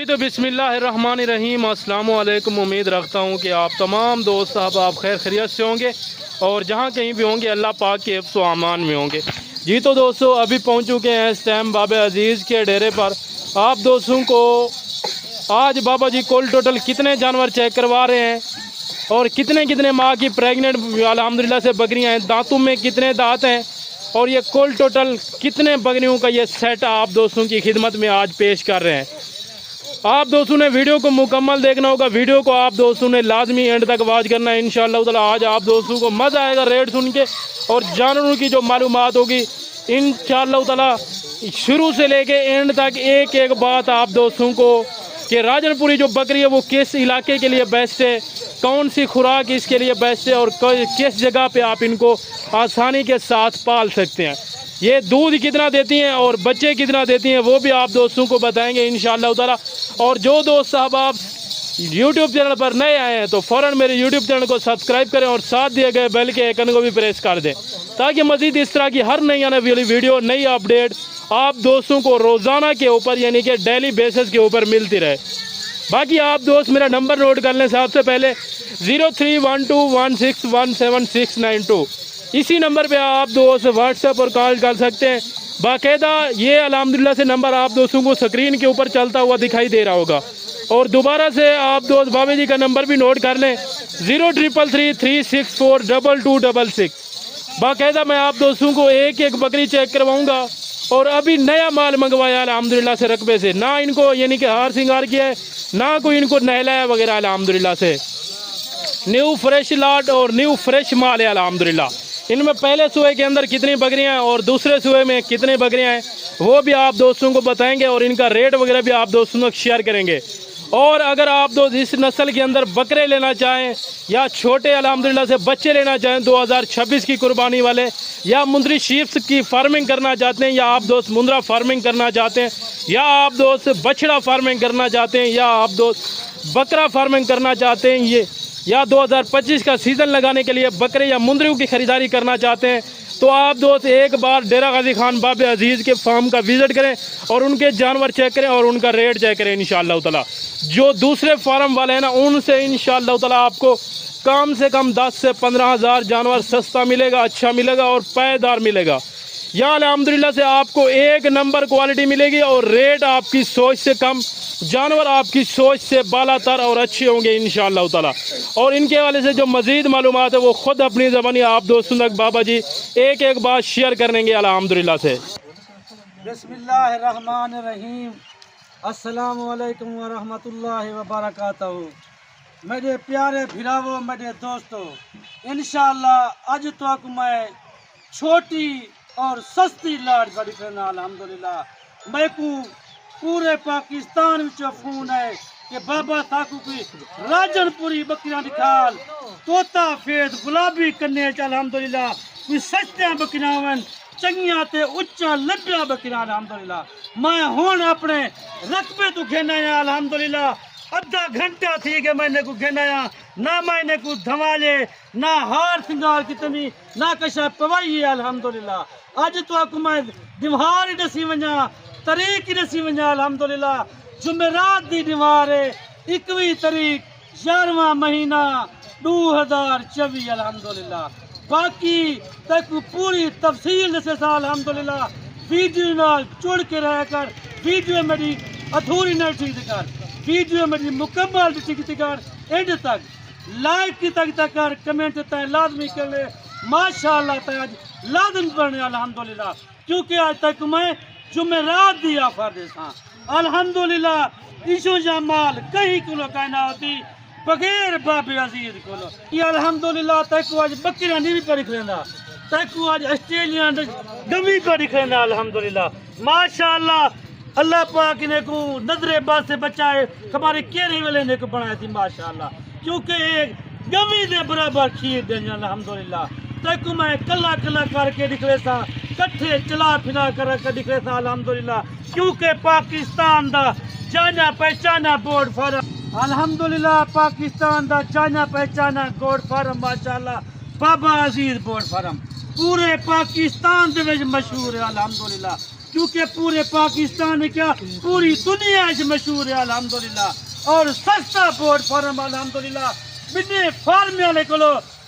जी तो बिस्मिल्लाहिर्रहमानिर्रहीम, अस्सलाम वालेकुम। उम्मीद रखता हूँ कि आप तमाम दोस्त साहब आप खैर खैरियत से होंगे और जहाँ कहीं भी होंगे अल्लाह पाक के हिफ्ज़ व अमान में होंगे। जी तो दोस्तों अभी पहुँच चुके हैं इस टाइम बाबा अजीज़ के डेरे पर। आप दोस्तों को आज बाबा जी कुल टोटल कितने जानवर चेक करवा रहे हैं और कितने कितने माह की प्रेग्नेंट अल्हम्दुलिल्लाह से बकरियाँ हैं, दांतों में कितने दांत हैं और ये कुल टोटल कितने बकरियों का ये सेट आप दोस्तों की खिदमत में आज पेश कर रहे हैं। आप दोस्तों ने वीडियो को मुकम्मल देखना होगा, वीडियो को आप दोस्तों ने लाजमी एंड तक वाच करना है। इंशाअल्लाह ताला आज आप दोस्तों को मज़ा आएगा रेट सुन के और जानवरों की जो मालूमात होगी इंशाअल्लाह ताला शुरू से लेके एंड तक एक एक बात आप दोस्तों को कि राजनपुरी जो बकरी है वो किस इलाके के लिए बेस्ट है, कौन सी खुराक इसके लिए बेस्ट है और किस जगह पे आप इनको आसानी के साथ पाल सकते हैं, ये दूध कितना देती हैं और बच्चे कितना देती हैं वो भी आप दोस्तों को बताएंगे इंशाअल्लाह ताला। और जो दोस्त साहब आप YouTube चैनल पर नए आए हैं तो फ़ौरन मेरे YouTube चैनल को सब्सक्राइब करें और साथ दिए गए बेल के आइकन को भी प्रेस कर दें ताकि मज़ीद इस तरह की हर नई आने वाली वीडियो नई अपडेट आप दोस्तों को रोज़ाना के ऊपर यानी कि डेली बेसिस के ऊपर मिलती रहे। बाकी आप दोस्त मेरा नंबर नोट कर लें, सबसे पहले 031216179692। इसी नंबर पे आप दोस्त व्हाट्सएप और कॉल कर सकते हैं। बाकायदा ये अल्हम्दुलिल्लाह से नंबर आप दोस्तों को स्क्रीन के ऊपर चलता हुआ दिखाई दे रहा होगा। और दोबारा से आप दोस्त बाबा जी का नंबर भी नोट कर लें 033336422266। बाकायदा मैं आप दोस्तों को एक एक बकरी चेक करवाऊँगा और अभी नया माल मंगवाया अल्हम्दुलिल्लाह से रकबे से, ना इनको यानी कि हार सिंगार किया है ना कोई इनको नहलाया वगैरह, अल्हम्दुलिल्लाह से न्यू फ्रेश लाट और न्यू फ्रेश माल है अल्हम्दुलिल्लाह। इनमें पहले सूए के अंदर कितनी बकरियां हैं और दूसरे सूए में कितने बकरियां हैं वो भी आप दोस्तों को बताएंगे और इनका रेट वगैरह भी आप दोस्तों को शेयर करेंगे। और अगर आप दोस्त इस नस्ल के अंदर बकरे लेना चाहें या छोटे अल्हम्दुलिल्लाह से बच्चे लेना चाहें 2026 की कुर्बानी वाले, या मुंदरी शीप्स की फार्मिंग करना चाहते हैं, या आप दोस्त मुंद्रा फार्मिंग करना चाहते हैं, या आप दोस्त बछड़ा फार्मिंग करना चाहते हैं, या आप दोस्त बकरा फार्मिंग करना चाहते हैं, ये या 2025 का सीज़न लगाने के लिए बकरे या मुंदरियों की ख़रीदारी करना चाहते हैं तो आप दोस्त एक बार डेरा गाजी खान बाबा अजीज़ के फार्म का विज़िट करें और उनके जानवर चेक करें और उनका रेट चेक करें इंशाअल्लाह ताला। जो दूसरे फार्म वाले हैं ना उनसे इंशाअल्लाह ताला आपको कम से कम 10 से 15 हज़ार जानवर सस्ता मिलेगा, अच्छा मिलेगा और पायदार मिलेगा। यहाँ अल्हम्दुलिल्लाह से आपको एक नंबर क्वालिटी मिलेगी और रेट आपकी सोच से कम, जानवर आपकी सोच से बालातर और अच्छे होंगे इंशाअल्लाह ताला। और इनके वाले से जो मज़ीद मालूमात है वो ख़ुद अपनी ज़बानी आप दोस्तों तक बाबा जी एक एक बात शेयर करेंगे अल्हम्दुलिल्लाह से। बिस्मिल्लाहिर्रहमानिर्रहीम, अस्सलामु अलैकुम व रहमतुल्लाहि व बरकातहू। मेरे प्यारे भिरावो, मेरे दोस्तों, इंशाअल्लाह अज तक मैं छोटी और सस्ती लाट बड़ी करना अल्हम्दुलिल्लाह। मैं को पूरे पाकिस्तान में फोन है कि बाबा थाकू की राजनपुरी बकरियां निकाल तोता फेद गुलाबी कन्ने अल्हम्दुलिल्लाह कोई सस्तियां बकरियां वन चंगियां ते उच्चा लंबिया बकरियां अल्हम्दुलिल्लाह। मैं हुण अपने रकबे तो घेना अल्हम्दुलिल्लाह, अद्धा घंटा थी कि मैंने को घेनाया ना, मैंने को धमाले ना हार सिंगार की तमी ना कशा पवाई है अल्हम्दुलिल्लाह। अज तो आपको मैं दीवार ही दसी वजा, तरीक ही दसी वजा अल्हम्दुलिल्लाह। जुमेरात दी दीवार है 21 तारीख 11वां महीना 2024 अल्हम्दुलिल्लाह। बाकी तक पूरी तफसील दसे सा अल्हम्दुलिल्लाह। वीडियो नाल जुड़ के रह कर, वीडियो मेरी अधूरी न ठीक कर, वीडियो मेरी मुकम्मल ठीक कर, एंड तक लाइक की तक कर, कमेंट तक लाजमी कर ले माशाअल्लाह। आज लाजम पढ़ने अल्हम्दुलिल्लाह क्योंकि आज तक मैं जुमेरात दी ऑफर दे सा अल्हम्दुलिल्लाह। इशो जमाल कहीं को कहना होती बगैर बाबे अजीज को ये अल्हम्दुलिल्लाह तक आज बकरियां नहीं भी पड़ी खरेंदा, तक आज ऑस्ट्रेलिया गमी पड़ी खरेंदा अल्हम्दुलिल्लाह माशाअल्लाह। अल्लाह पाक ने को नजरे बात से बचाए, हमारे केरे वाले ने को बनाया थी माशाअल्लाह, क्योंकि एक गमी दे बराबर खीर देने अल्हम्दुलिल्लाह। तक मैं कला कला करके निकले था, कट्ठे चला फिरा कर निकले था अल्हम्दुलिल्लाह, क्योंकि पाकिस्तान दा जाना पहचाना बोर्ड फार्म अल्हम्दुलिल्लाह, पाकिस्तान दा जाना पहचाना गोड फार्म माशाअल्लाह बाबा अजीज बोर्ड फार्म पूरे पाकिस्तान दे विच मशहूर है अल्हम्दुलिल्लाह। क्योंकि पूरे पाकिस्तान में क्या पूरी दुनिया से मशहूर है अल्हम्दुलिल्लाह। और सस्ता पोर्ट फार्म अल्हम्दुलिल्लाह बिन्ने फार्म वाले को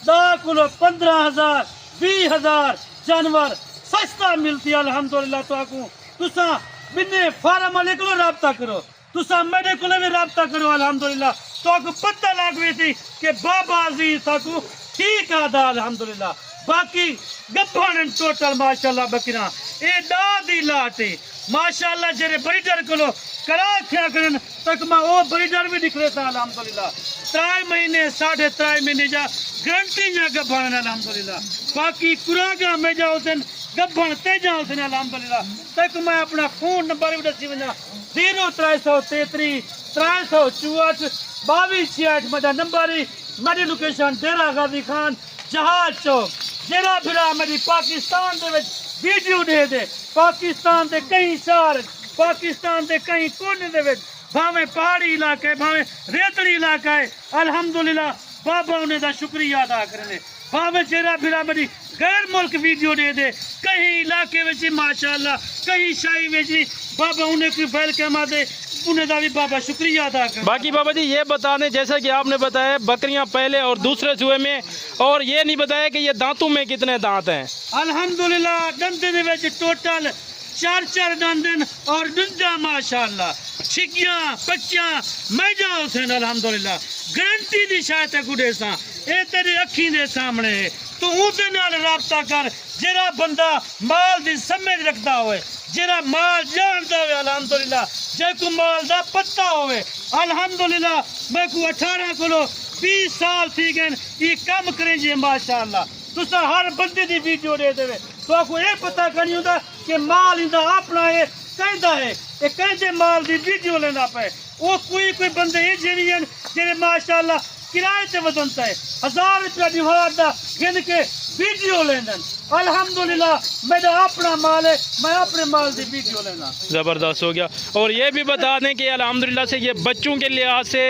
10 किलो 15,000 20,000 जानवर सस्ता मिलती है अल्हम्दुलिल्लाह। तो आकू तुसा बिन्ने फार्म वाले को राब्ता करो, तुसा मेरे को भी राब्ता करो अल्हम्दुलिल्लाह। तो आकू पता लग गई थी कि बाबा अजीज ताकू ठीक आदा अल्हम्दुलिल्लाह। बाकी गप्पन टोटल माशाल्लाह बकरा ए दादी लाटे माशाल्लाह जेरे ब्रीडर को करा क्या करन तक मा ओ ब्रीडर भी निकले था अल्हम्दुलिल्लाह। 3 महीने 3.5 महीने जा गारंटी जा गप्पन अल्हम्दुलिल्लाह। बाकी कुरागा में जाओ सन गप्पन ते जाओ सन अल्हम्दुलिल्लाह। तक मैं अपना फोन नंबर भी दसी वना 0333 364 2268 मेरा नंबर है। मेरी लोकेशन डेरा गाजी खान जहाज चौक जेरा फिरा मेरी पाकिस्तान दे विच वीडियो दे पाकिस्तान दे कई शहर पाकिस्तान दे कई कोने दे विच भावे पहाड़ी इलाके भावे रेतड़ी इलाका है अल्हम्दुलिल्लाह बाबा उन्हें दा शुक्रिया अदा करने। भावे जेरा फिरा मेरी गैर मुल्क वीडियो दे कहीं इलाके विच माशाल्लाह कहीं शाही विच बाबा उन्हें की फैल के मादे उन्हें दा भी बाबा शुक्रिया अदा कर। बाकी बाबा जी ये बता दें जैसा कि आपने बताया बकरियां पहले और दूसरे सुए में, और ये नहीं बताया कि ये दांतों में कितने दांत हैं। अल्हम्दुलिल्लाह दंदे दे विच टोटल 4 दंदन और दुंजा माशाल्लाह छिगियां बच्चियां मैं जाओ थे अल्हम्दुलिल्लाह गारंटी दी शायद गुडे सा ए तेरी अखी दे सामने तो उसे नाल राब्ता कर जेरा बंदा माल दी समझ रखता होए जेरा माल जानता होवे अल्हम्दुलिल्लाह जे को माल दा पता होवे अल्हम्दुलिल्लाह। मैं को 18 किलो 20 साल थी गए ये काम करें जी माशाल्लाह। तुसा हर बंदे दी वीडियो दे देवे तो आपको ये पता करनी होता कि माल इंदा अपना है कहता है ये कहते माल दी वीडियो लेना पे वो कोई बंदे ये जेरियन जेरे माशाल्लाह किराए ते वजनता है 1000 रुपया डिवार दा गिन के वीडियो लेना अल्हम्दुलिल्लाह मेरा अपना माल है मैं अपने माल दी वीडियो लेना। ज़बरदस्त हो गया। और ये भी बता दें कि अल्हम्दुलिल्लाह से ये बच्चों के लिहाज से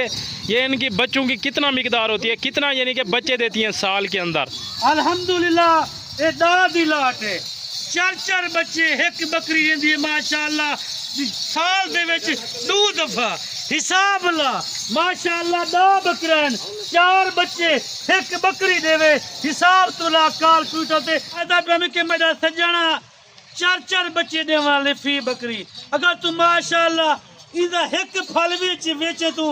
ये इनकी बच्चों की कितना मिकदार होती है, कितना यानी कि बच्चे देती हैं साल के अंदर? अल्हम्दुलिल्लाह ये दादी लाट है 4 बच्चे एक बकरी देंदी है माशाल्लाह साल दे विच 2 दफा हिसाब ला माशाल्लाह 2 बकरन 4 बच्चे एक बकरी देवे हिसाब तो ला कैलकुलेटर ते अदा पे के मेरा सजना 4 बच्चे दे वाले फी बकरी अगर तू माशाल्लाह इदा एक फल विच बेचे तू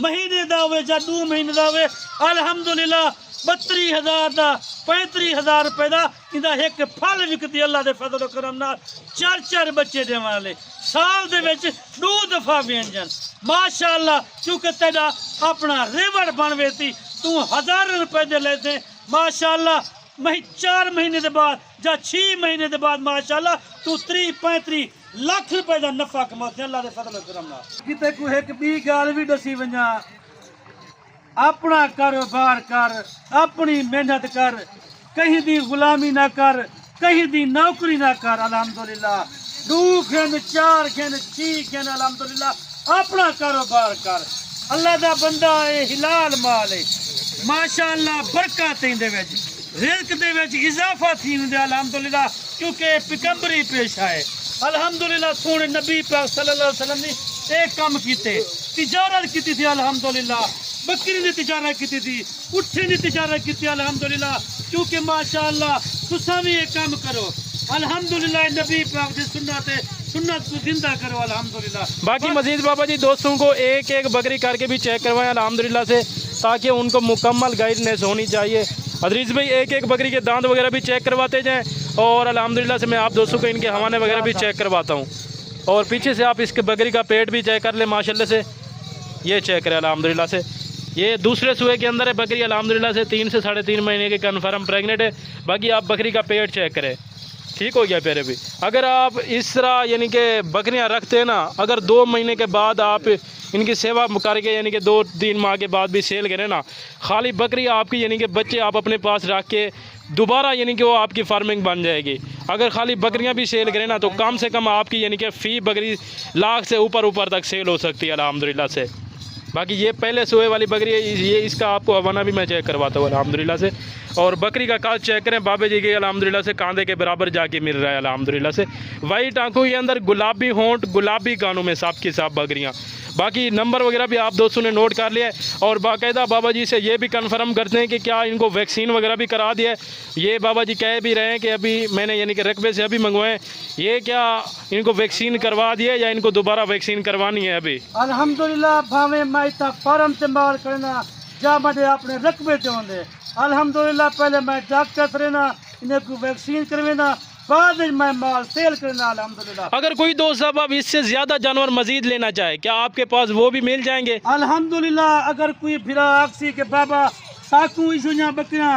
महीने दा होवे या 2 महीने दा होवे अल्हम्दुलिल्लाह 32,000 दा 35,000 रुपए दा इंदा एक फल विकती अल्लाह दे फजल करम नाल 4 बच्चे दे वाले साल दे विच 2 दफा व्यंजन माशाल्लाह। क्योंकि तेरा अपना रिवर बन वेती तू 1000 रुपए दे लेते माशाल्लाह 4 महीने दे बाद या 6 महीने दे बाद माशाल्लाह तू 30-35 लाख रुपए दा नफा कमाते अल्लाह दे फजल करम नाल। किते को एक बी गाल भी दसी वंजा अपना कारोबार कर अपनी मेहनत कर कहीं दी गुलामी ना कर कहीं दी नौकरी ना कर अल्हम्दुलिल्लाह 2 घन 4 घन 6 घन अल्हम्दुलिल्लाह अपना कारोबार कर अल्लाह दा बंदा है हिलाल माल है माशाल्लाह बरकत दे विच रिज़्क दे विच इजाफा थी वेंदा अल्हम्दुलिल्लाह क्योंकि पैगंबरी पेशा है अल्हम्दुलिल्लाह सोने नबी पाक सल्लल्लाहु अलैहि वसल्लम ने एक काम कीते तिजारत की थी अल्हम्दुलिल्लाह बकरी ने तिजारत की थी उठे ने तिजारत की थी अल्हम्दुलिल्लाह क्योंकि माशाल्लाह तुसा भी एक काम करो अल्हम्दुलिल्लाह नबी पाक की सुन्नत को जिंदा करो अल्हम्दुलिल्लाह। बाकी मजीद बाबा जी दोस्तों को एक बकरी करके भी चेक करवाएं अल्हम्दुलिल्लाह से ताकि उनको मुकम्मल गाइडनेस होनी चाहिए। अदरीस भाई एक बकरी के दांत वगैरह भी चेक करवाते जाएं और अल्हम्दुलिल्लाह से मैं आप दोस्तों को इनके हवाने वगैरह भी चेक करवाता हूँ। और पीछे से आप इसके बकरी का पेट भी चेक कर लें माशाल्लाह से ये चेक करें अल्हम्दुलिल्लाह से ये दूसरे सूए के अंदर है बकरी अल्हम्दुलिल्लाह से 3 से 3.5 महीने के कन्फर्म प्रेगनेंट है। बाकी आप बकरी का पेट चेक करें ठीक हो गया पेरे भी। अगर आप इस तरह यानी कि बकरियां रखते हैं ना अगर 2 महीने के बाद आप इनकी सेवा करके यानी कि 2-3 माह के बाद भी सेल करें ना खाली बकरी आपकी यानी कि बच्चे आप अपने पास रख के दोबारा यानी कि वो आपकी फार्मिंग बन जाएगी। अगर खाली बकरियां भी सेल करें ना तो कम से कम आपकी यानी कि फ़ी बकरी लाख से ऊपर तक सेल हो सकती है अल्हम्दुलिल्लाह से। बाकी ये पहले सोए वाली बकरी है ये इसका आपको हवाना भी मैं चेक करवाता हूँ अल्हम्दुलिल्लाह से। اور بکری کا کاج چیک کریں بابے جی کے الحمدللہ سے کاندھے کے برابر جا کے مل رہا ہے الحمدللہ سے. وائٹ آنکھوں کے اندر گلابی ہونٹ گلابی کانوں میں صاف کی صاف بکریاں. باقی نمبر وغیرہ بھی آپ دوستوں نے نوٹ کر لیا ہے. اور باقاعدہ بابا جی سے یہ بھی کنفرم کرتے ہیں کہ کیا ان کو ویکسین وغیرہ بھی کرا دیا ہے. یہ بابا جی کہہ بھی رہے ہیں کہ ابھی میں نے یعنی کہ رقبے سے ابھی منگوائے, یہ کیا ان کو ویکسین کروا دی ہے یا ان کو دوبارہ ویکسین کروانی ہے ابھی؟ الحمدللہ بھاویں میں تا فارم تے مال کرنا جا مجھے اپنے رقبے تے ہوندے. الحمدللہ پہلے میں ڈاکٹر سے رہنا انہیں کو ویکسین کروانا بعد میں مال سیل کرنا. الحمدللہ اگر کوئی دوست صاحب اب اس سے زیادہ جانور مزید لینا چاہے کیا آپ کے پاس وہ بھی مل جائیں گے؟ الحمدللہ اگر کوئی بھرا آکسی کے بابا ساکوں ایشویاں بکریاں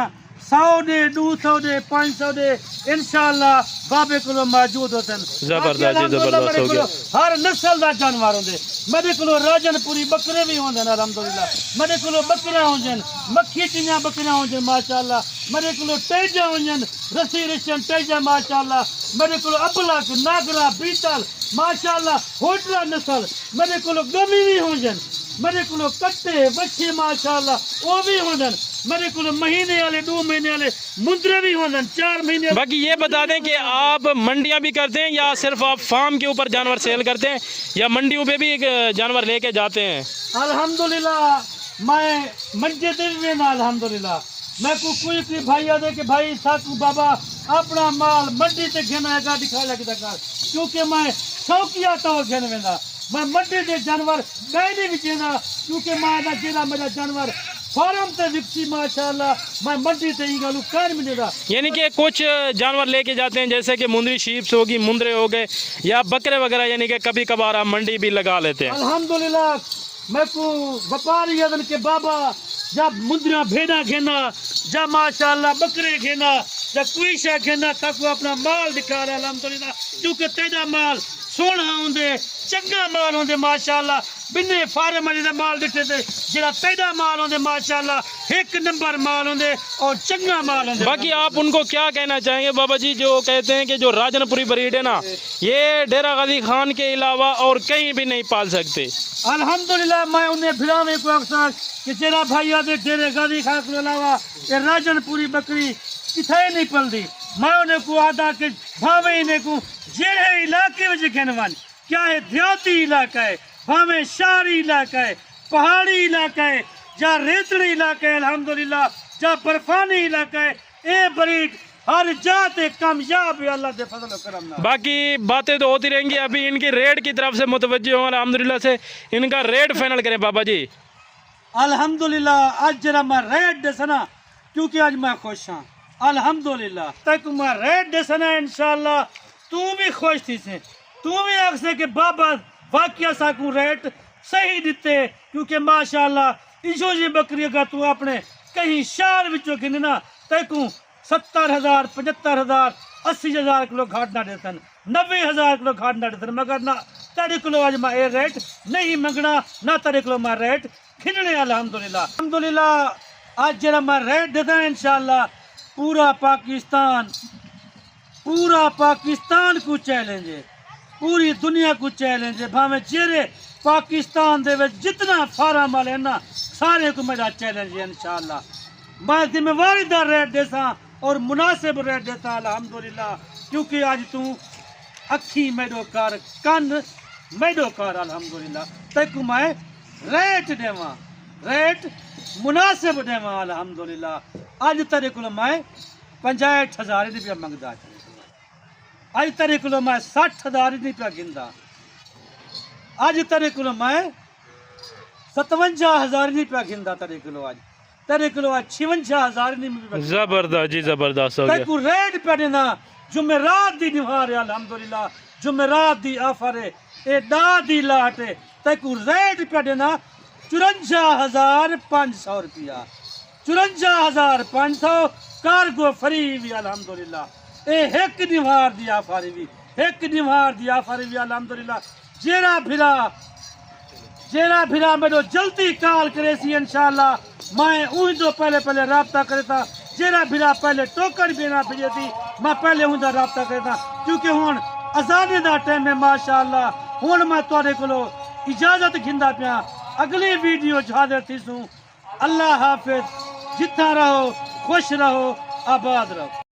100 دے 200 دے 500 دے انشاءاللہ بابے کو موجود ہوتے ہیں. زبردست جی زبردست ہو گیا. ہر نسل دا جانور ہوندے میرے کو راجن پوری بکرے بھی ہوندے الحمدللہ. میرے کو بکریاں ہوندے مکھی چیاں بکریاں ہوندے ماشاءاللہ. میرے کو ٹیجا ہوندے رسی رشن ٹیجا ماشاءاللہ. میرے کو ابلک ناگرا بیتل ماشاءاللہ ہوٹلا نسل. میرے کو گمی بھی ہوندے میرے کو کٹے بچے ماشاءاللہ وہ بھی ہوندے. میرے کو مہینے والے 2 مہینے والے مندرے بھی ہوندے 4 مہینے. باقی یہ بتا دیں کہ آپ منڈیاں بھی کرتے ہیں یا صرف آپ فارم کے اوپر جانور سیل کرتے ہیں یا منڈیوں پہ بھی جانور لے کے جاتے ہیں؟ الحمدللہ میں منڈی دے میں الحمدللہ میں کو کوئی بھائی آدھے کہ بھائی ساتھ بابا اپنا مال منڈی تے گھنا ہے گاڑی کھا لگتا کر کیونکہ میں شوقیہ طور گھن ویندا. میں منڈی دے جانور کہیں نہیں بچینا کیونکہ میں جیڑا میرا جانور فارم تے وکسی ماشاءاللہ میں منڈی تے ہی گالو کر ملے گا. یعنی کہ کچھ جانور لے کے جاتے ہیں جیسے کہ مندری شیپس ہوگی مندرے ہو گئے یا بکرے وغیرہ یعنی کہ کبھی کبھار آپ منڈی بھی لگا لیتے ہیں. الحمدللہ میں کو وپاری ادن کے بابا جب مندریاں بھیڑا گھینا جب ماشاءاللہ بکرے گھینا جب کوئی شے گھینا تاکہ اپنا مال دکھا رہا الحمدللہ کیونکہ تیجا مال سونا ہوندے چنگا مال ہوندے ماشاءاللہ. بنے فارم والے دا مال دکھتے تھے جڑا پیدا مال ہوندے ماشاءاللہ 1 نمبر مال ہوندے اور چنگا مال ہوندے. باقی آپ ان کو کیا کہنا چاہیں گے بابا جی جو کہتے ہیں کہ جو راجن پوری بریڈ ہے نا یہ ڈیرہ غازی خان کے علاوہ اور کہیں بھی نہیں پال سکتے؟ الحمدللہ میں انہیں بھراویں کو اکثر کہ تیرا بھائی آدھے ڈیرے غازی خان کے علاوہ یہ راجن پوری بکری کتھے نہیں پلدی. میں انہیں کو آدھا کہ بھاویں انہیں کو جہے علاقے وچ گھنوان کیا ہے دیہاتی علاقہ ہے بھاویں شہری علاقہ ہے پہاڑی علاقہ ہے جا ریتڑی علاقہ ہے الحمدللہ جا برفانی علاقہ ہے اے بریڈ ہر جاتے کامیاب ہے اللہ دے فضل و کرم نال. باقی باتیں تو ہوتی رہیں گی ابھی ان کی ریٹ کی طرف سے متوجہ ہوں الحمدللہ سے ان کا ریٹ فائنل کریں بابا جی. الحمدللہ آج جرا میں ریٹ دسنا کیونکہ آج میں خوش ہاں الحمدللہ تک میں ریٹ دسنا انشاءاللہ تو بھی خوش تھی سے تو بھی آکھ کہ بابا واقعہ ساکوں ریٹ صحیح دیتے کیونکہ ماشاءاللہ ایشو جی بکری کا تو اپنے کہیں شہر وچوں گھننا تیکوں 70,000 75,000 80,000 کلو گھاٹ نہ دیتن 90,000 کلو گھاٹ نہ دیتن مگر نہ تیرے کلو آج میں اے ریٹ نہیں منگنا نہ تیرے کلو میں ریٹ کھننے الحمدللہ. الحمدللہ آج جرا میں ریٹ دیتا ہے انشاءاللہ پورا پاکستان کو چیلنج ہے پوری دنیا کو چیلنج ہے بھاویں چہرے پاکستان دے وچ جتنا فارم والے نا سارے کو میرا چیلنج ہے انشاءاللہ. میں ذمہ واری دار ریٹ دیتا اور مناسب ریٹ دیتا الحمدللہ کیونکہ آج تو اکھی میڈو کار کن میڈو کار الحمدللہ تک میں ریٹ دیواں ریٹ مناسب دیواں الحمدللہ. آج تیرے کو میں 65,000 روپیہ منگدا آج تیرے کو میں 60,000 روپیہ گندا آج تیرے کو میں 57,000 روپیہ گندا تیرے کو آج تیرے کو 56,000 روپیہ زبردست جی زبردست ہو تیرے گیا. کو ریٹ پہ دینا جمعرات دی نوار ہے الحمدللہ جمعرات دی آفر ہے اے دا دی لاٹ ہے تیرے کو ریٹ پہ دینا 54,500 روپیہ 54,500 کارگو فری بھی الحمدللہ. اے ایک نوار دی آفر بھی ایک نوار دی آفر بھی الحمدللہ. جیرا بھرا میرے جلدی کال کرے سی انشاءاللہ میں اوہی تو پہلے رابطہ کرے تھا جیرا بھرا پہلے ٹوکن بھی نہ بھیجے تھی میں پہلے ہوں دا رابطہ کرے تھا کیونکہ ہون اذانے دا ٹائم ہے ماشاءاللہ. ہون میں تواڈے کولو اجازت گھندا پیا اگلی ویڈیو حاضر تھی سوں. اللہ حافظ جتنا رہو خوش رہو آباد رہو.